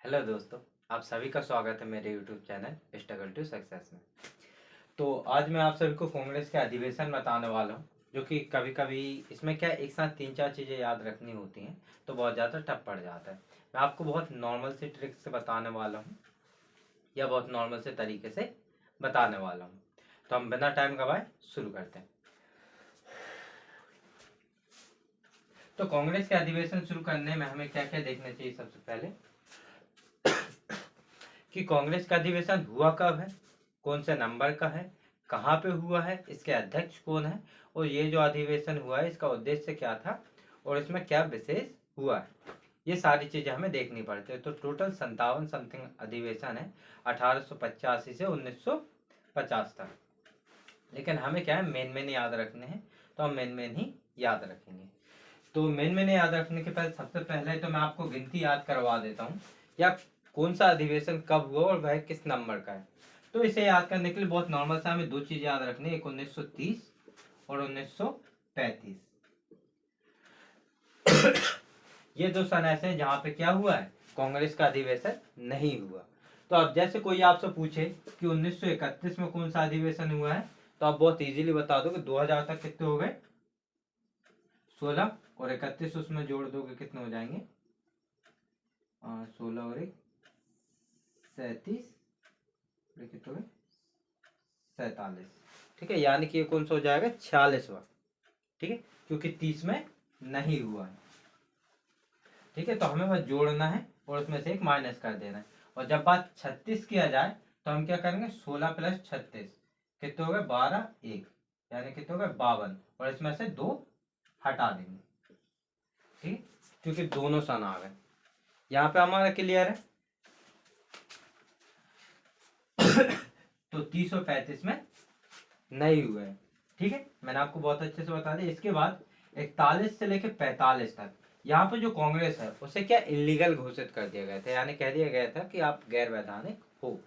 Hello दोस्तों, आप सभी का स्वागत है मेरे YouTube channel struggle to success में। तो आज मैं आप सभी को कांग्रेस के अधिवेशन बताने वाला हूं, जो कि कभी कभी इसमें क्या एक साथ तीन चार चीज़ें याद रखनी होती हैं तो बहुत ज़्यादा टफ पड़ जाता है। मैं आपको बहुत नॉर्मल से ट्रिक से बताने वाला हूँ या बहुत नॉर्मल से तरीके से बताने वाला हूँ। तो हम बिना टाइम गवाए शुरू करते हैं। तो कांग्रेस के अधिवेशन शुरू करने में हमें क्या क्या देखना चाहिए? सबसे पहले कि कांग्रेस का अधिवेशन हुआ कब है, कौन से नंबर का है, कहाँ पे हुआ है, इसके अध्यक्ष कौन है, और ये जो अधिवेशन हुआ है इसका उद्देश्य क्या था और इसमें क्या विशेष हुआ है, ये सारी चीजें हमें देखनी पड़ती है। तो टोटल 57 समथिंग अधिवेशन है 1885 से 1950 तक। लेकिन हमें क्या है, मेन याद रखने हैं, तो हम मेन ही याद रखेंगे। तो मेन याद रखने के पहले सबसे पहले तो मैं आपको गिनती याद करवा देता हूँ, या कौन सा अधिवेशन कब हुआ और वह किस नंबर का है। तो इसे याद करने के लिए बहुत नॉर्मल सा हमें दो चीज याद रखनी है, एक 1930 और 1935। ये दो सन ऐसे हैं जहाँ पे क्या हुआ है, कांग्रेस का अधिवेशन नहीं हुआ। तो अब जैसे कोई आपसे पूछे कि 1931 में कौन सा अधिवेशन हुआ है, तो आप बहुत इजीली बता दो कि 2000 तक कितने हो गए, 16, और 31 उसमें जोड़ दोगे कितने हो जाएंगे, 16 और 1 37, कितने हो गए 47। ठीक है, यानी कि ये कौन सा हो जाएगा, 46वां। ठीक है, क्योंकि 30 में नहीं हुआ है। ठीक है, तो हमें बस जोड़ना है और उसमें से एक माइनस कर देना है। और जब बात 36 किया जाए तो हम क्या करेंगे, 16 प्लस 36 कितने हो गए, 12, 1 यानी कितने हो गए 52, और इसमें से 2 हटा देंगे। ठीक, क्योंकि दोनों सन आ गए। यहाँ पे हमारा क्लियर है। तो 30 और 35 में नहीं हुए हैं। ठीक है, मैंने आपको बहुत अच्छे से बता दिया। इसके बाद 41 से लेकर 45 तक यहाँ पे जो कांग्रेस है उसे क्या इलीगल घोषित कर दिया गया था, यानी कह दिया गया था कि आप गैर वैधानिक हो।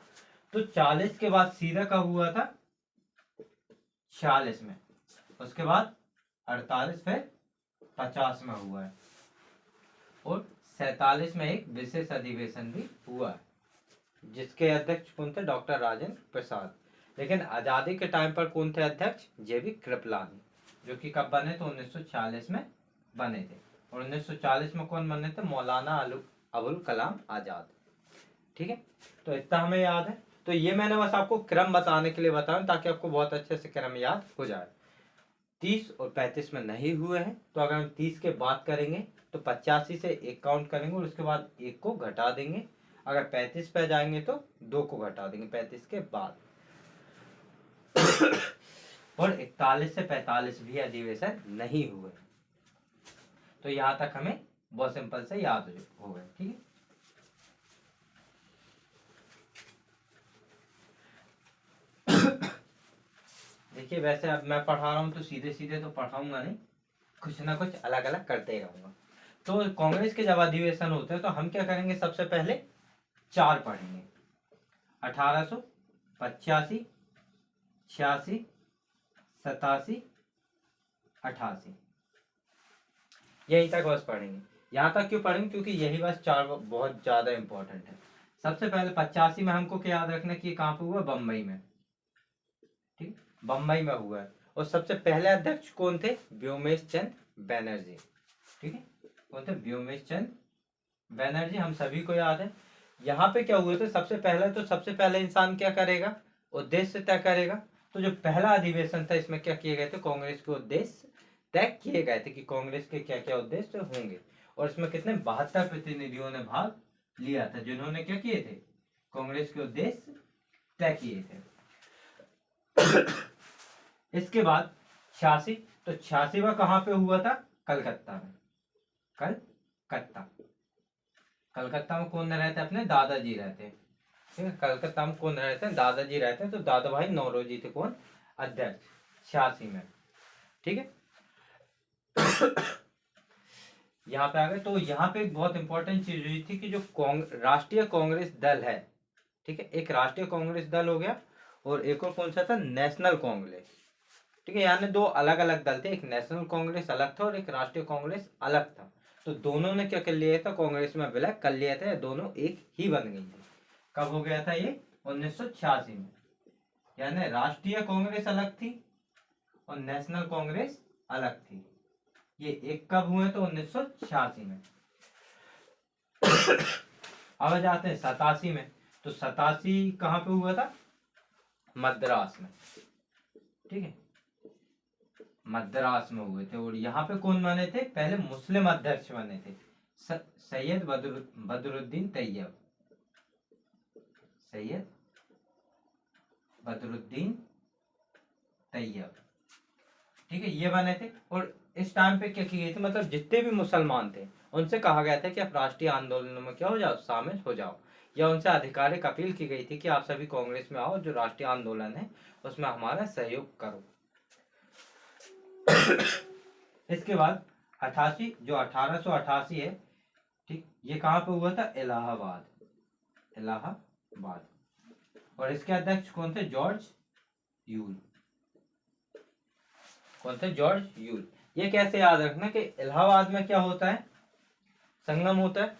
तो 40 के बाद सीधा कब हुआ था, 46 में, उसके बाद 48, फिर 50 में हुआ है, और 47 में एक विशेष अधिवेशन भी हुआ है जिसके अध्यक्ष कौन थे, डॉक्टर राजेंद्र प्रसाद। लेकिन आजादी के टाइम पर कौन थे अध्यक्ष, जेबी कृपलानी, जो कि कब बने, तो 1940 में बने थे। और 1940 में कौन बने थे, मौलाना अबुल कलाम आजाद। ठीक है, तो इतना हमें याद है। तो ये मैंने बस आपको क्रम बताने के लिए बताया ताकि आपको बहुत अच्छे से क्रम याद हो जाए। 30 और 35 में नहीं हुए हैं, तो अगर हम 30 के बाद करेंगे तो 85 से 1 काउंट करेंगे और उसके बाद 1 को घटा देंगे। अगर 35 पे जाएंगे तो 2 को घटा देंगे 35 के बाद। और 41 से 45 भी अधिवेशन नहीं हुए। तो यहां तक हमें बहुत सिंपल से याद हो गए। ठीक है, देखिए वैसे अब मैं पढ़ा रहा हूं तो सीधे सीधे तो पढ़ाऊंगा नहीं, कुछ ना कुछ अलग अलग करते ही रहूंगा। तो कांग्रेस के जब अधिवेशन होते हैं तो हम क्या करेंगे, सबसे पहले 4 पढ़ेंगे, 1885, 86, 87, 88, यहीं तक बस पढ़ेंगे। यहाँ तक क्यों पढ़ेंगे, क्योंकि यही बस 4 बहुत ज्यादा इंपॉर्टेंट है। सबसे पहले 85 में हमको क्या याद रखना कि कहाँ पे हुआ, बम्बई में। ठीक, बम्बई में हुआ है। और सबसे पहले अध्यक्ष कौन थे, व्योमेश चंद्र बैनर्जी। ठीक है, कौन थे, व्योमेश चंद्र बैनर्जी, हम सभी को याद है। यहाँ पे क्या हुए थे, सबसे पहले इंसान क्या करेगा, उद्देश्य तय करेगा। तो जो पहला अधिवेशन था इसमें क्या किए गए थे, कांग्रेस के उद्देश्य तय किए गए थे कि कांग्रेस के क्या क्या उद्देश्य होंगे। और इसमें कितने 72 प्रतिनिधियों ने भाग लिया था, जिन्होंने क्या किए थे, कांग्रेस के उद्देश्य तय किए थे। इसके बाद 86, तो 86वां कहां पे हुआ था, कलकत्ता में। कलकत्ता में कौन रहते, अपने दादाजी रहते। ठीक है, कलकत्ता में कौन रहते हैं, दादाजी रहते हैं। तो दादा भाई नौरोजी थे कौन, अध्यक्ष 86 में। ठीक है, यहाँ पे आ गए। तो यहाँ पे एक बहुत इंपॉर्टेंट चीज हुई थी कि जो राष्ट्रीय कांग्रेस दल है, ठीक है, एक राष्ट्रीय कांग्रेस दल हो गया और एक और कौन सा था, नेशनल कांग्रेस। ठीक है, यानी दो अलग अलग दल थे, एक नेशनल कांग्रेस अलग था और एक राष्ट्रीय कांग्रेस अलग था। तो दोनों ने क्या कर लिया था, कांग्रेस में विलय कर लिया था, दोनों एक ही बन गई थी। कब हो गया था ये? 1986 में। यानी राष्ट्रीय कांग्रेस अलग थी और नेशनल कांग्रेस अलग थी। ये एक कब हुए? तो 1986 में। अब जाते हैं 87 में। तो 87 कहाँ पे हुआ था? मद्रास में। ठीक है, मद्रास में हुए थे। और यहाँ पे कौन बने थे? पहले मुस्लिम अध्यक्ष बने थे, सैयद बदरुद्दीन तैयब। सैयद बदरुद्दीन तैयब, ठीक है, ये बने थे। और इस टाइम पे क्या की गई थी, मतलब जितने भी मुसलमान थे उनसे कहा गया था कि आप राष्ट्रीय आंदोलनों में क्या हो जाओ, शामिल हो जाओ, या उनसे आधिकारिक अपील की गई थी कि आप सभी कांग्रेस में आओ, जो राष्ट्रीय आंदोलन है उसमें हमारा सहयोग करो। इसके बाद 88, जो 1888 है, ठीक, ये कहाँ पे हुआ था? इलाहाबाद। इलाहाबाद। और इसके अध्यक्ष कौन थे? George Yule. कौन थे? George Yule. ये कैसे याद रखना कि इलाहाबाद में क्या होता है? संगम होता है,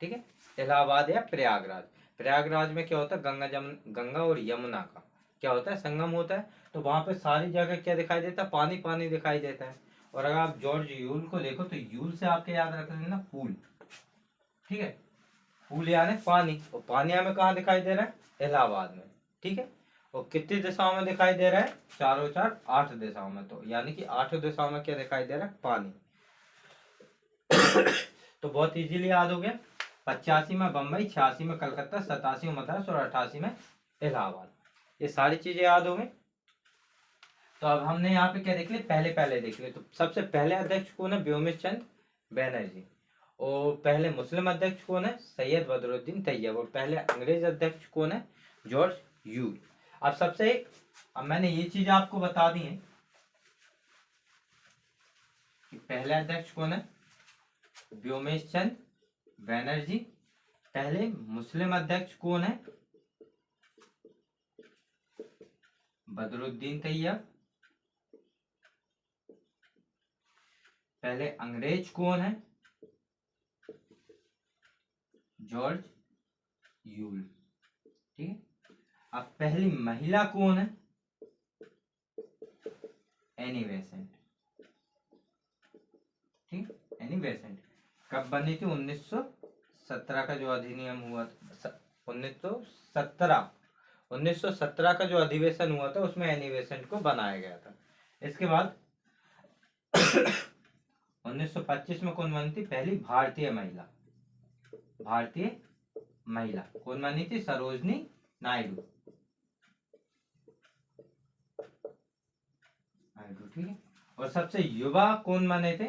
ठीक है, इलाहाबाद या प्रयागराज। प्रयागराज में क्या होता है? गंगा और यमुना का क्या होता है? संगम होता है। तो वहां पे सारी जगह क्या दिखाई देता है? पानी पानी दिखाई देता है। और अगर आप जॉर्ज यूल को देखो तो यूल से आपके याद रख लेना पूल, ठीक है, पूल यानी पानी। और पानी हमें कहाँ दिखाई दे रहा है? इलाहाबाद में, ठीक है। और कितनी दिशाओं में दिखाई दे रहा है? चारों चार 8 दिशाओं में। तो यानी कि 8 दिशाओं में क्या दिखाई दे रहा है? पानी। तो बहुत इजीली याद हो गया। 85 में बम्बई, 86 में कलकत्ता, 87 में मद्रास और 88 में इलाहाबाद। ये सारी चीजें याद हो गई। तो अब हमने यहाँ पे क्या देख लिया? पहले देख लिया। तो सबसे पहले अध्यक्ष कौन है? व्योमेश चंद बैनर्जी। और पहले मुस्लिम अध्यक्ष कौन है? सैयद बदरुद्दीन तैयब। और पहले अंग्रेज अध्यक्ष कौन है? George Yule. अब मैंने ये चीज आपको बता दी है कि पहले अध्यक्ष कौन है? व्योमेश चंद बैनर्जी। पहले मुस्लिम अध्यक्ष कौन है? बदरुद्दीन तैयब। पहले अंग्रेज कौन है? जॉर्ज यूल, ठीक है। अब पहली महिला कौन है? एनी बेसेंट, ठीक, एनी बेसेंट। कब बनी थी? 1917 का जो अधिनियम हुआ था, 1917 का जो अधिवेशन हुआ था उसमें एनी बेसेंट को बनाया गया था। इसके बाद 1925 में कौन बनी थी? पहली भारतीय महिला कौन बनी थी? सरोजनी नायडू, ठीक है। और सबसे युवा कौन बने थे?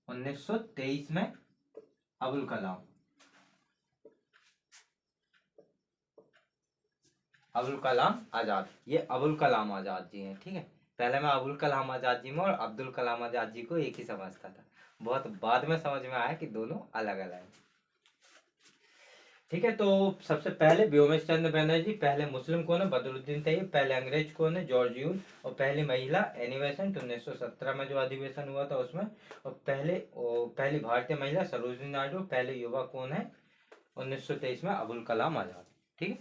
1923 में अबुल कलाम। अबुल कलाम आजाद, ये अबुल कलाम आजाद जी हैं, ठीक है। पहले मैं अबुल कलाम आजाद जी में और अब्दुल कलाम आजाद जी को एक ही समझता था, बहुत बाद में समझ में आया कि दोनों अलग अलग हैं, ठीक है। तो सबसे पहले व्योमेश चंद्र बैनर्जी, पहले मुस्लिम कौन है? बदरुद्दीन तैयब, पहले अंग्रेज कौन है? जॉर्ज यूल, और पहली महिला एनी बेसेंट 1917 में जो अधिवेशन हुआ था उसमें, और पहली भारतीय महिला सरोजनी नायडू, पहले युवा कौन है? 1923 में अबुल कलाम आजाद, ठीक है।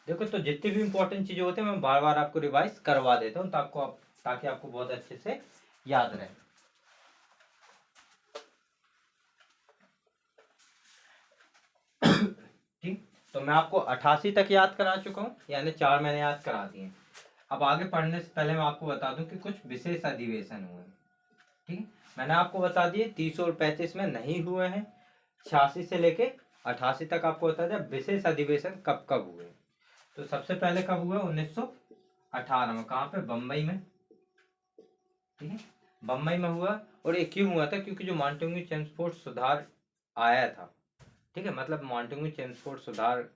देखो, तो जितनी भी इंपॉर्टेंट चीजें होती है मैं बार बार आपको रिवाइज करवा देता हूँ ताकि आपको बहुत अच्छे से याद रहे। ठीक, तो मैं आपको 88 तक याद करा चुका हूँ, यानी 4 मैंने याद करा दिए। अब आगे पढ़ने से पहले मैं आपको बता दूं कि कुछ विशेष अधिवेशन हुए, ठीक है। मैंने आपको बता दिए 30 और 35 में नहीं हुए हैं, 86 से लेके 88 तक आपको बता दिया विशेष अधिवेशन कब कब हुए। तो सबसे पहले कब हुआ? 1918 में। कहाँ पे? बम्बई में, ठीक है, बम्बई में हुआ। और ये क्यों हुआ था? क्योंकि जो मॉन्टेग्यू चेम्सफोर्ड सुधार आया था, ठीक है, मतलब मॉन्टेग्यू चेम्सफोर्ड सुधार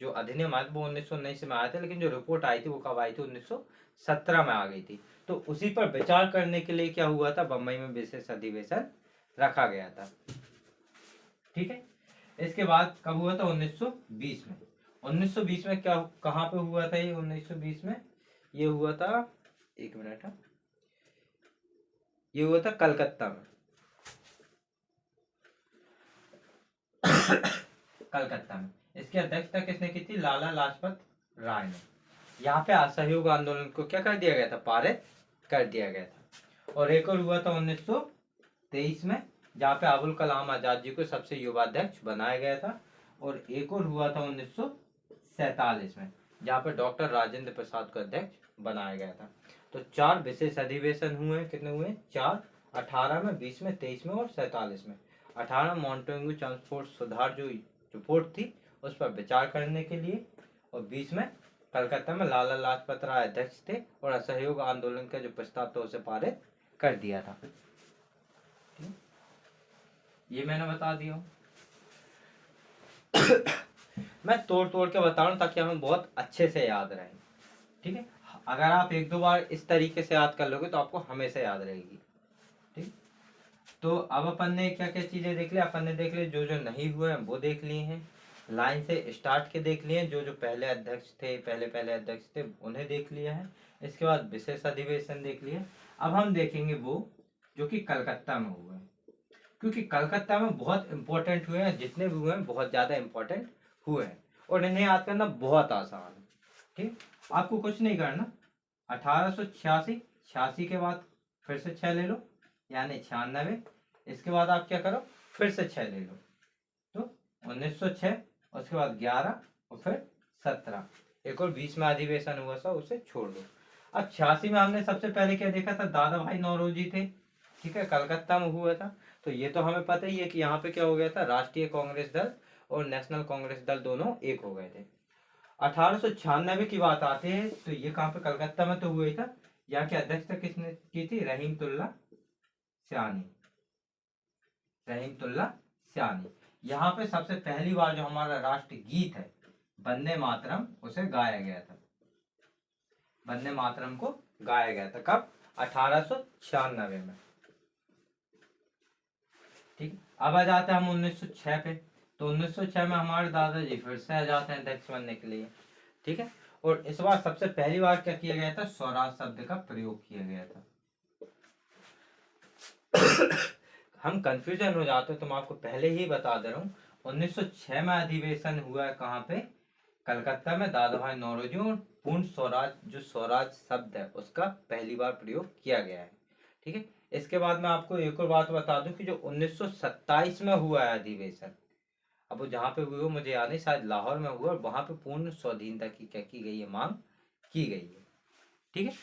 जो अधिनियम आया वो 1919 में आया था, लेकिन जो रिपोर्ट आई थी वो कब आई थी? 1917 में आ गई थी। तो उसी पर विचार करने के लिए क्या हुआ था? बम्बई में विशेष अधिवेशन रखा गया था, ठीक है। इसके बाद कब हुआ था? 1920 में। 1920 में क्या, कहाँ पे हुआ था ये? 1920 में ये हुआ था, एक मिनट, ये हुआ था कलकत्ता में। कलकत्ता में इसकी अध्यक्षता किसने की थी? लाला लाजपत राय ने। यहाँ पे असहयोग आंदोलन को क्या कर दिया गया था? पारित कर दिया गया था। और एक और हुआ था 1923 में, जहाँ पे अबुल कलाम आजाद जी को सबसे युवा अध्यक्ष बनाया गया था। और एक और हुआ था 1947 में, जहाँ पे डॉक्टर राजेंद्र प्रसाद को अध्यक्ष बनाया गया था। तो 4 विशेष अधिवेशन हुए। कितने हुए? 4। 18 में, 20 में, 23 में और 47 में। 18 मॉन्टेग्यू ट्रांसपोर्ट सुधार जो रिपोर्ट थी उस पर विचार करने के लिए, और 20 में कलकत्ता में लाला लाजपत राय अध्यक्ष थे और असहयोग आंदोलन का जो प्रस्ताव था उसे पारित कर दिया था। ये मैंने बता दिया। मैं तोड़ तोड़ के बता रहा हूँ ताकि हमें बहुत अच्छे से याद रहे। ठीक है, अगर आप 1-2 बार इस तरीके से याद कर लोगे तो आपको हमेशा याद रहेगी। ठीक, तो अब अपन ने क्या क्या चीजें देख ली? अपन ने देख ली जो जो नहीं हुए हैं वो देख लिए हैं, लाइन से स्टार्ट के देख लिए, जो जो पहले अध्यक्ष थे, पहले अध्यक्ष थे उन्हें देख लिया है। इसके बाद विशेष अधिवेशन देख लिए। अब हम देखेंगे वो जो कि कलकत्ता में हुए हैं, क्योंकि कलकत्ता में बहुत इंपॉर्टेंट हुए हैं। जितने भी हुए हैं बहुत ज्यादा इंपॉर्टेंट हुए हैं और इन्हें याद करना बहुत आसान है। ठीक, आपको कुछ नहीं करना। 1886, 86 के बाद फिर से 6 ले लो, यानी 96। इसके बाद आप क्या करो? फिर से 6 ले लो, तो 1906, उसके बाद 11 और फिर 17। एक और 20 में अधिवेशन हुआ था, उसे छोड़ दो। अब 86 में हमने सबसे पहले क्या देखा था? दादा भाई नौरोजी थे। ठीक है, कलकत्ता में हुआ था। तो ये तो हमें पता ही है कि यहाँ पे क्या हो गया था? राष्ट्रीय कांग्रेस दल और नेशनल कांग्रेस दल दोनों एक हो गए थे। 1896 की बात आते हैं तो ये कहाँ पे? कलकत्ता में तो हुआ ही था। यहाँ की अध्यक्षता किसने की थी? रहीमतुल्ला सयानी। रहीमतुल्ला सयानी। यहाँ पे सबसे पहली बार जो हमारा राष्ट्र गीत है वंदे मातरम, उसे गाया गया था। वंदे मातरम को गाया गया था कब? 1896 में। ठीक, अब आ जाते हैं हम 1906 पे। तो 1906 में हमारे दादाजी फिर से आ जाते हैं अध्यक्ष बनने के लिए। ठीक है, और इस बार सबसे पहली बार क्या किया गया था? स्वराज शब्द का प्रयोग किया गया था। हम कंफ्यूजन हो जाते हैं तो मैं आपको पहले ही बता दे रहा हूँ। 1906 में अधिवेशन हुआ है कहाँ पे? कलकत्ता में। दादा भाई नौरोजी और पूर्ण स्वराज, जो स्वराज शब्द है उसका पहली बार प्रयोग किया गया है। ठीक है, इसके बाद मैं आपको एक और बात बता दूं कि जो 1927 में हुआ है अधिवेशन, अब वो जहाँ पे हुआ मुझे याद नहीं, शायद लाहौर में हुआ, और वहां पे पूर्ण स्वाधीनता की क्या की गई है? मांग की गई है। ठीक है,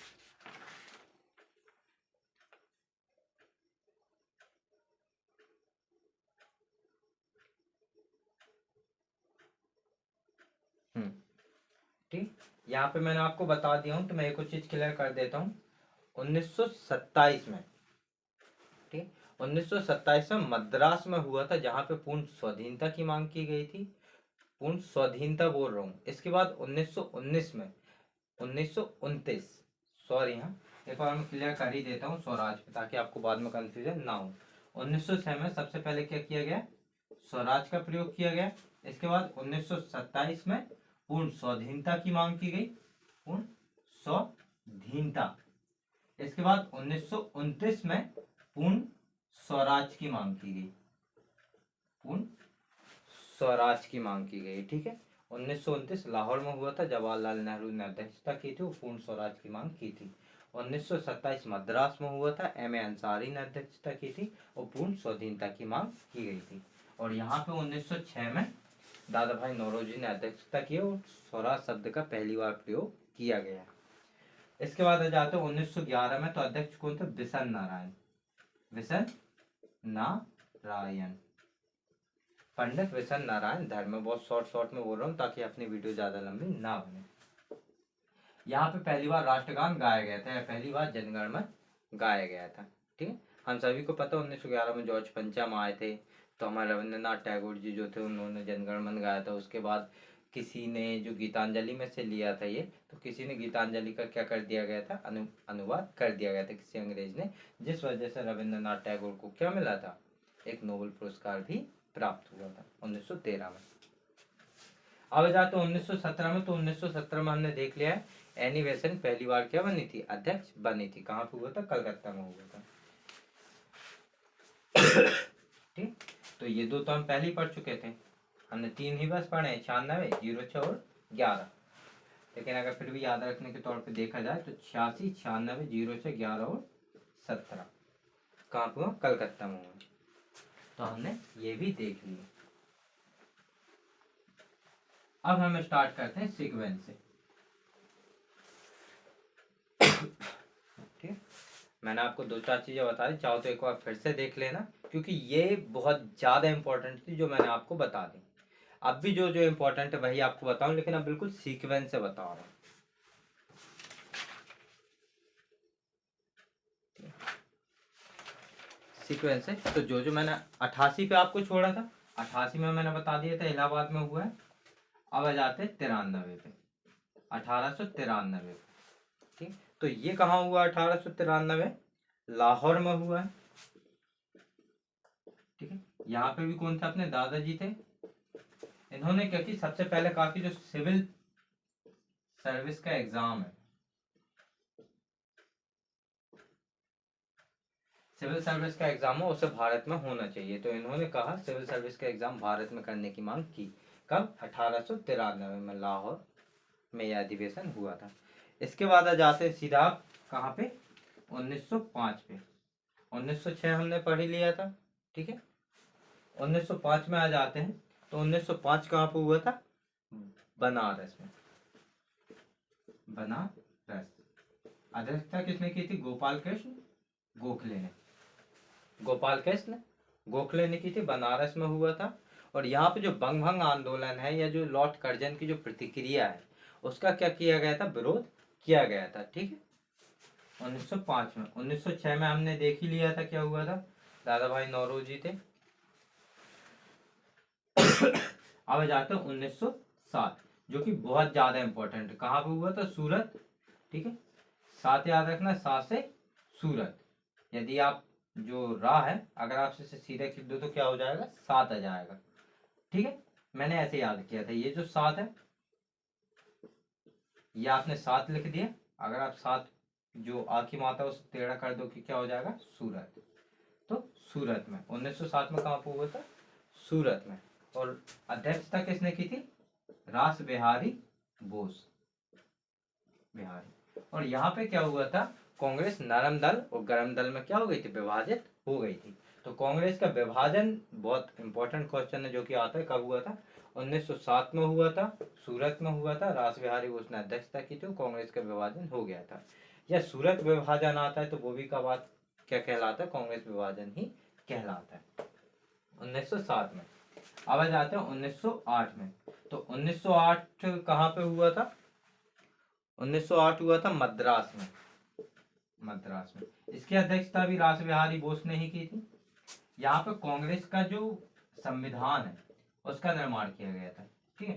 ठीक, यहाँ पे मैंने आपको बता दिया हूँ तो मैं एक और चीज क्लियर कर देता हूँ। 1927 में, ठीक, 1927 में मद्रास में हुआ था, जहाँ पे पूर्ण स्वाधीनता की मांग की गई थी। पूर्ण स्वाधीनता बोल रहा हूँ। इसके बाद 1919 में, 1929, सॉरी, हाँ एक बार मैं क्लियर कर ही देता हूँ स्वराज पे ताकि आपको बाद में कंफ्यूजन ना हो। 1906 में सबसे पहले क्या किया गया? स्वराज का प्रयोग किया गया। इसके बाद 1927 में पूर्ण स्वाधीनता की मांग की गई। पूर्ण स्वाधीनता। इसके बाद 1929 में पूर्ण स्वराज की मांग की गई। पूर्ण स्वराज की मांग की गई। ठीक है, 1929 लाहौर में हुआ था, जवाहरलाल नेहरू ने अध्यक्षता की थी, वो पूर्ण स्वराज की मांग की थी। 1927 मद्रास में हुआ था, एम ए अंसारी ने अध्यक्षता की थी और पूर्ण स्वाधीनता की मांग की गई थी। और यहाँ पे 1906 में दादा भाई नौरोजी ने अध्यक्षता की और स्वराज शब्द का पहली बार प्रयोग किया गया। इसके बाद आ जाते हैं 1911 में, तो अध्यक्ष कौन थे? बिशन नारायण। बिशन नारायण, पंडित बिशन नारायण धर्म। में बहुत शॉर्ट में बोल रहा हूँ ताकि अपनी वीडियो ज्यादा लंबी ना बने। यहाँ पे पहली बार राष्ट्रगान गाया गया था, पहली बार जनगण मन गाया गया था। ठीक है, हम सभी को पता 1911 में जॉर्ज पंचम आए थे, तो हमारे रविंद्रनाथ टैगोर जी जो थे उन्होंने जनगण मन गाया था। उसके बाद किसी ने जो गीतांजलि में से लिया था ये, तो किसी ने गीतांजलि का क्या कर दिया गया था? अनुवाद कर दिया गया था किसी अंग्रेज ने, जिस वजह से रविंद्रनाथ टैगोर को क्या मिला था? एक नोबेल पुरस्कार भी प्राप्त हुआ था 1913 में। अब जाते 1917 में, तो 1917 में हमने देख लिया है एनी बेसेंट पहली बार क्या बनी थी? अध्यक्ष बनी थी। कहाँ पे हुआ था? कलकत्ता में हुआ था। ठीक, तो ये दो तो हम पहले ही पढ़ चुके थे, हमने 3 ही बस पढ़े, 96, 06 और 11। लेकिन अगर फिर भी याद रखने के तौर पे देखा जाए तो 86, 96, 06, 11 और 17 कहाँ पे हुआ? कलकत्ता में हुआ। तो हमने ये भी देख लिया। अब हम स्टार्ट करते हैं सीक्वेंस से। ठीक, मैंने आपको 2-4 चीजें बता दी, चाहो तो एक बार फिर से देख लेना, क्योंकि ये बहुत ज्यादा इंपॉर्टेंट थी जो मैंने आपको बता दी। अब भी जो जो इंपॉर्टेंट है वही आपको बताऊं, लेकिन अब बिल्कुल सीक्वेंस से बता रहा हूं। सीक्वेंस है, तो जो जो मैंने 88 पे आपको छोड़ा था, 88 में मैंने बता दिया था इलाहाबाद में हुआ है। अब आ जाते 93 पे, 1893। ठीक, तो ये कहाँ हुआ? 1893 लाहौर में हुआ है। ठीक है, यहाँ पे भी कौन थे? अपने दादाजी थे। इन्होंने क्या की, सबसे पहले काफी जो सिविल सर्विस का एग्जाम है, सिविल सर्विस का एग्जाम हो उसे भारत में होना चाहिए, तो इन्होंने कहा सिविल सर्विस का एग्जाम भारत में करने की मांग की। कब? 1893 में लाहौर में यह अधिवेशन हुआ था। इसके बाद आ जाते सीधा कहाँ पे? 1905 पे। 1906 हमने पढ़ ही लिया था। ठीक है, 1905 में आ जाते हैं, तो 1905 कहाँ पे हुआ था? बनारस में। बनारस। अध्यक्षता किसने की थी? गोपाल कृष्ण गोखले ने। गोपाल कृष्ण गोखले ने की थी, बनारस में हुआ था। और यहाँ पे जो बंग भंग आंदोलन है या जो लॉर्ड कर्जन की जो प्रतिक्रिया है उसका क्या किया गया था? विरोध किया गया था। ठीक है, 1905 में। 1906 में हमने देख ही लिया था क्या हुआ था, दादा भाई नौरोजी थे। अब जाते हैं 1907, जो कि बहुत ज्यादा इंपॉर्टेंट है। कहाँ पे हुआ था? सूरत। ठीक है, 7 याद रखना, 7 से सूरत। यदि आप जो राह है अगर आप इसे सीधे खींच दो तो क्या हो जाएगा? 7 आ जाएगा। ठीक है, मैंने ऐसे याद किया था। ये जो 7 है ये आपने 7 लिख दिया। अगर आप 7 जो आ की मात्रा उसे टेढ़ा कर दो कि क्या हो जाएगा? सूरत। तो सूरत में 1907 में कहाँ पे हुआ था? सूरत में। और अध्यक्षता किसने की थी? रास बिहारी बोस बिहारी। और यहाँ पे क्या हुआ था? कांग्रेस नरम दल और गरम दल में क्या हो गई थी? विभाजित हो गई थी। तो कांग्रेस का विभाजन बहुत इंपॉर्टेंट क्वेश्चन है जो कि आता है। कब हुआ था? 1907 में हुआ था, सूरत में हुआ था। रास बिहारी बोस ने अध्यक्षता की थी, कांग्रेस का विभाजन हो गया था। या सूरत विभाजन आता है तो वो भी कब क्या कहलाता है? कांग्रेस विभाजन ही कहलाता है, 1907 में। अब आ जाते हैं 1908 में। तो 1908 कहाँ पे हुआ था? 1908 हुआ था मद्रास में। मद्रास में इसकी अध्यक्षता भी रास बिहारी बोस ने ही की थी। यहाँ पे कांग्रेस का जो संविधान है उसका निर्माण किया गया था। ठीक है,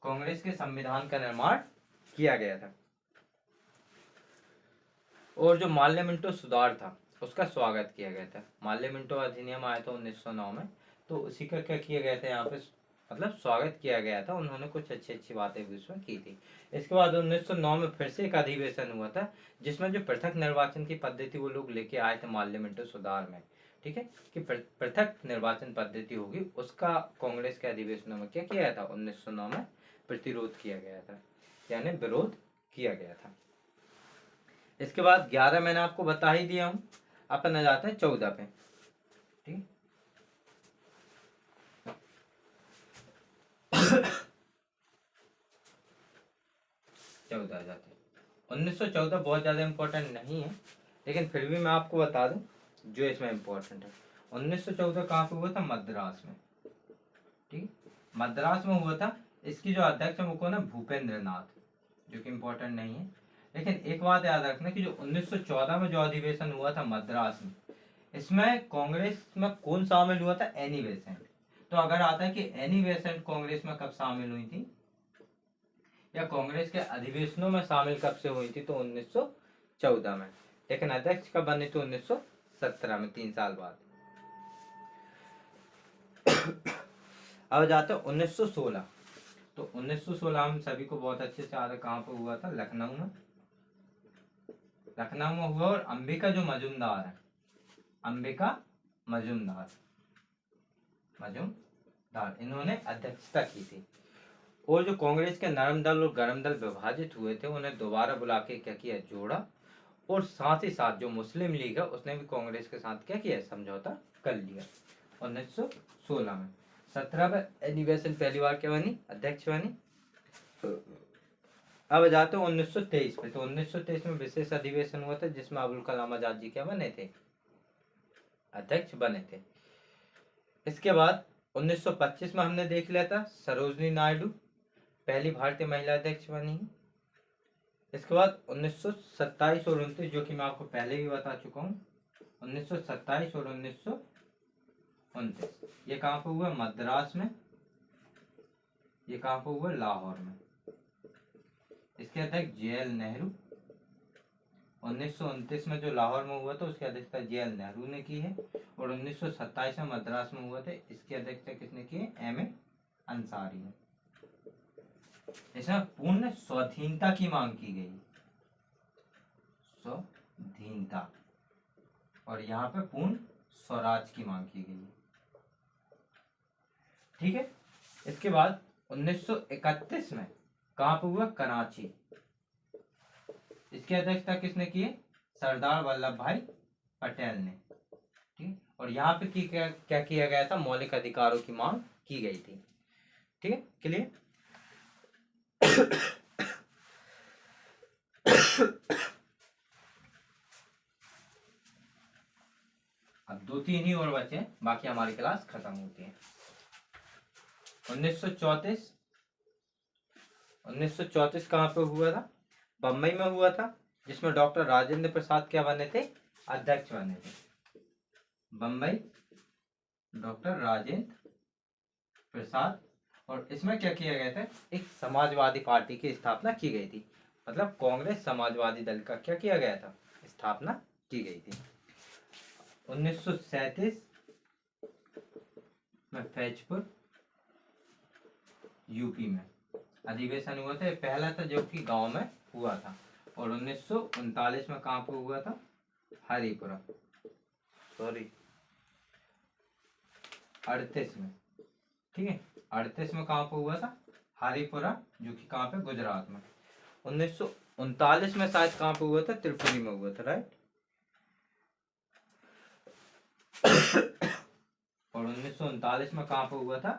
कांग्रेस के संविधान का निर्माण किया गया था। और जो माल्य मिंटो सुधार था उसका स्वागत किया गया था। माल्य मिंटो अधिनियम आया था 1909 में, तो उसी का क्या किया गया था? यहाँ पे मतलब स्वागत किया गया था। उन्होंने कुछ अच्छी अच्छी बातें भी उसमें की थी। इसके बाद 1909 में फिर से एक अधिवेशन हुआ था जिसमें जो पृथक निर्वाचन की पद्धति वो लोग लेके आए थे माल्य मिंटो सुधार में। ठीक है, कि पृथक निर्वाचन पद्धति होगी, उसका कांग्रेस के अधिवेशनों में क्या किया था? 1909 में प्रतिरोध किया गया था, यानी विरोध किया गया था। इसके बाद 11 मैंने आपको बता ही दिया हूं। अपन आ जाते हैं 14 पे। ठीक, 14 आ जाते हैं। 1914 बहुत ज्यादा इंपॉर्टेंट नहीं है, लेकिन फिर भी मैं आपको बता दूं जो इसमें इंपॉर्टेंट है। 1914 कहाँ पे हुआ था? मद्रास में। ठीक, मद्रास में हुआ था। इसकी जो अध्यक्ष है वो कौन है? भूपेंद्र नाथ, जो कि इंपॉर्टेंट नहीं है। लेकिन एक बात याद रखना कि जो 1914 में जो अधिवेशन हुआ था मद्रास में, इसमें कांग्रेस में कौन शामिल हुआ था? Annie Besant. तो अगर आता है कि एनी बेसेंट कांग्रेस में कब शामिल हुई थी या कांग्रेस के अधिवेशनों में शामिल कब से हुई थी, तो 1914 में। लेकिन अध्यक्ष कब बनी थी? 1917 में, 3 साल बाद। अब जाते हैं 1916। तो 1916 हम सभी को बहुत अच्छे से याद है कहाँ पे हुआ था? लखनऊ में। लखनऊ में हुआ। और अंबिका जो मजुमदार है अंबिका मजूमदार, इन्होंने अध्यक्षता की थी। और जो कांग्रेस के नरम दल और गरम दल विभाजित हुए थे उन्हें दोबारा बुला के क्या किया, जोड़ा। और साथ ही साथ जो मुस्लिम लीग है उसने भी कांग्रेस के साथ क्या किया, समझौता कर लिया 1916 में। 17वां अधिवेशन पहली बार क्या बनी, अध्यक्ष बनी। अब जाते हैं 1923 पे। तो 1923 में विशेष अधिवेशन हुआ था जिसमें अबुल कलाम आजाद जी क्या बने थे, अध्यक्ष बने थे। इसके बाद 1925 में हमने देख लिया था सरोजनी नायडू पहली भारतीय महिला अध्यक्ष बनी। इसके बाद 1927 और 29, जो कि मैं आपको पहले भी बता चुका हूँ, 1927 और 1929 ये कहाँ पर हुआ, मद्रास में। ये कहाँ पर हुआ, लाहौर में। इसके अध्यक्ष JL नेहरू। 1929 में जो लाहौर में हुआ था उसकी अध्यक्षता JL नेहरू ने की है। और 1927 में मद्रास में हुआ था, इसकी अध्यक्षता किसने की है, M.A. अंसारी ने। इसमें पूर्ण स्वाधीनता की मांग की गई, स्वाधीनता, और यहाँ पे पूर्ण स्वराज की मांग की गई। ठीक है। इसके बाद 1931 में कहाँ पे हुआ, कराची। इसकी अध्यक्षता किसने की है, सरदार वल्लभ भाई पटेल ने। ठीक। और यहाँ पे क्या किया गया था, मौलिक अधिकारों की मांग की गई थी। ठीक है, क्लियर। अब 2-3 ही और बचे हैं, बाकी हमारी क्लास खत्म होती है। 1934 कहाँ पे हुआ था, बम्बई में हुआ था, जिसमें डॉक्टर राजेंद्र प्रसाद क्या बने थे, अध्यक्ष बने थे। बम्बई, डॉक्टर राजेंद्र प्रसाद। और इसमें क्या किया गया था, एक समाजवादी पार्टी की स्थापना की गई थी। मतलब कांग्रेस समाजवादी दल का क्या किया गया था, स्थापना की गई थी। 1937 में फैजपुर यूपी में अधिवेशन हुआ था। पहला था जो कि गांव में हुआ था। और 1939 में कहाँ पे हुआ था, हरिपुरा, 38 में। ठीक है, 38 में कहाँ पे हुआ था, हरिपुरा, जो कि कहाँ पे, गुजरात में। 1939 में शायद कहाँ पे हुआ था, त्रिपुरी में हुआ था, राइट। और 1939 में कहाँ पे हुआ था,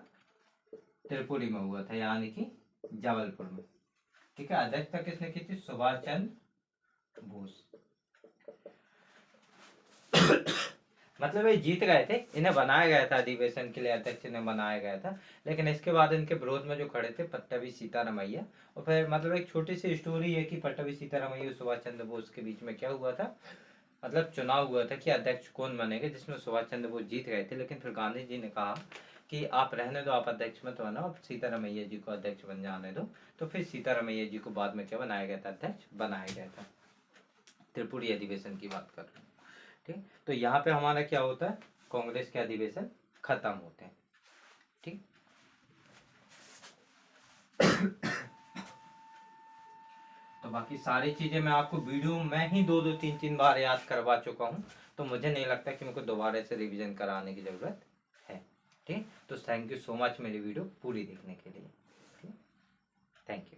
त्रिपुरी में हुआ था, यानी कि जबलपुर में। ठीक है, अध्यक्षता किसने की थी, सुभाष चंद्र बोस। मतलब ये जीत गए थे, इन्हें बनाया गया था अधिवेशन के लिए, अध्यक्ष ने बनाया गया था। लेकिन इसके बाद इनके विरोध में जो खड़े थे पट्टभी सीतारामैया। और फिर मतलब एक छोटी सी स्टोरी है कि पट्टभी सीतारामैया और सुभाष चंद्र बोस के बीच में क्या हुआ था, मतलब चुनाव हुआ था कि अध्यक्ष कौन बनेगा, जिसमें सुभाष चंद्र बोस जीत गए थे। लेकिन फिर गांधी जी ने कहा कि आप रहने दो, आप अध्यक्ष मत बनो, आप सीतारामैया जी को अध्यक्ष बन जाने दो। तो फिर सीतारामैया जी को बाद में क्या बनाया गया था, अध्यक्ष बनाया गया था। त्रिपुरी अधिवेशन की बात कर रहे हैं। ठीक, तो यहाँ पे हमारा क्या होता है, कांग्रेस के अधिवेशन खत्म होते हैं। ठीक, तो बाकी सारी चीजें मैं आपको वीडियो में ही 2-3 बार याद करवा चुका हूँ। तो मुझे नहीं लगता कि मेरे को दोबारा से रिवीजन कराने की जरूरत है। ठीक, तो थैंक यू सो मच मेरी वीडियो पूरी देखने के लिए। ठीक, थैंक यू।